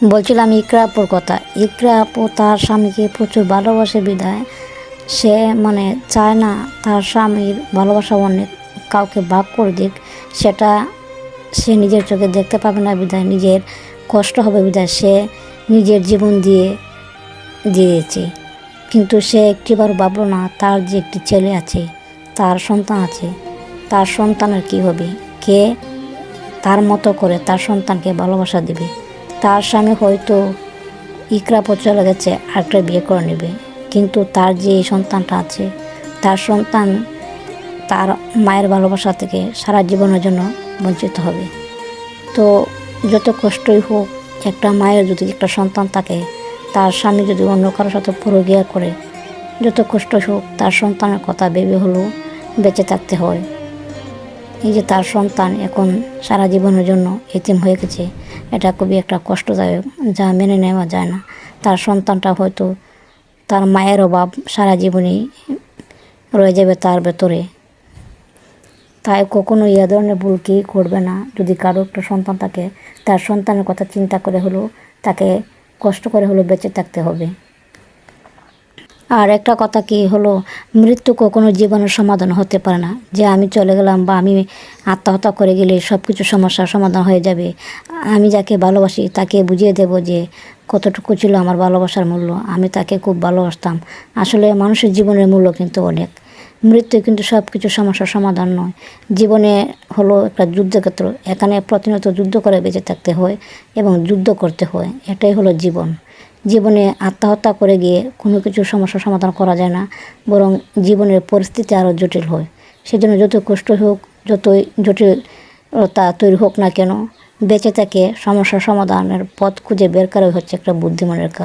বলছিলাম ইকরা আপুর কথা। ইকরা আপু তার স্বামীকে প্রচুর ভালোবাসে বিধায় সে চায় না তার স্বামীর ভালোবাসা অনেক কাউকে ভাগ করে দিক। সেটা সে নিজের চোখে দেখতে পাবে না বিধায়, নিজের কষ্ট হবে বিধায় সে নিজের জীবন দিয়েছে। কিন্তু সে একটিবার ভাবল না তার যে একটি ছেলে আছে, তার সন্তান আছে, তার সন্তানের কি হবে, কে তার মতো করে তার সন্তানকে ভালোবাসা দেবে। তার স্বামী হয়তো ইকরা আপু চলে গেছে, আরেকটা বিয়ে করে নেবে, কিন্তু তার যে এই সন্তানটা আছে, তার সন্তান তার মায়ের ভালোবাসা থেকে সারা জীবনের জন্য বঞ্চিত হবে। তো যত কষ্টই হোক, একটা মায়ের যদি একটা সন্তান থাকে, তার স্বামী যদি অন্য কারোর সাথে পরকীয়া করে, যত কষ্ট হোক তার সন্তানের কথা ভেবে হলেও বেঁচে থাকতে হয়। এই যে তার সন্তান এখন সারা জীবনের জন্য এতিম হয়ে গেছে, এটা খুবই একটা কষ্টদায়ক, যা মেনে নেওয়া যায় না। তার সন্তানটা হয়তো তার মায়ের অভাব সারা জীবনই রয়ে যাবে তার ভেতরে। তাই কখনো এই ধরনের ভুল কি করবে না। যদি কারো একটা সন্তান থাকে, তার সন্তানের কথা চিন্তা করে হলেও তাকে কষ্ট করে হলেও বেঁচে থাকতে হবে। আর একটা কথা কি হলো, মৃত্যু কখনো জীবনের সমাধান হতে পারে না। যে আমি চলে গেলাম বা আমি আত্মহত্যা করে গেলে সব কিছু সমস্যার সমাধান হয়ে যাবে। আমি যাকে ভালোবাসি তাকে বুঝিয়ে দেব যে কতটুকু ছিল আমার ভালোবাসার মূল্য, আমি তাকে খুব ভালোবাসতাম। আসলে মানুষের জীবনের মূল্য কিন্তু অনেক। মৃত্যু কিন্তু সব কিছু সমস্যার সমাধান নয়। জীবনে হলো একটা যুদ্ধক্ষেত্র, এখানে প্রতিনিয়ত যুদ্ধ করে বেঁচে থাকতে হয় এবং যুদ্ধ করতে হয়, এটাই হলো জীবন। জীবনে আত্মহত্যা করে গিয়ে কোনো কিছু সমস্যার সমাধান করা যায় না, বরং জীবনের পরিস্থিতি আরও জটিল হয়। সেজন্য যত কষ্ট হোক, যতই জটিলতা তৈরি হোক না কেন, বেঁচে থেকে সমস্যার সমাধানের পথ খুঁজে বের করাই হচ্ছে একটা বুদ্ধিমানের কাজ।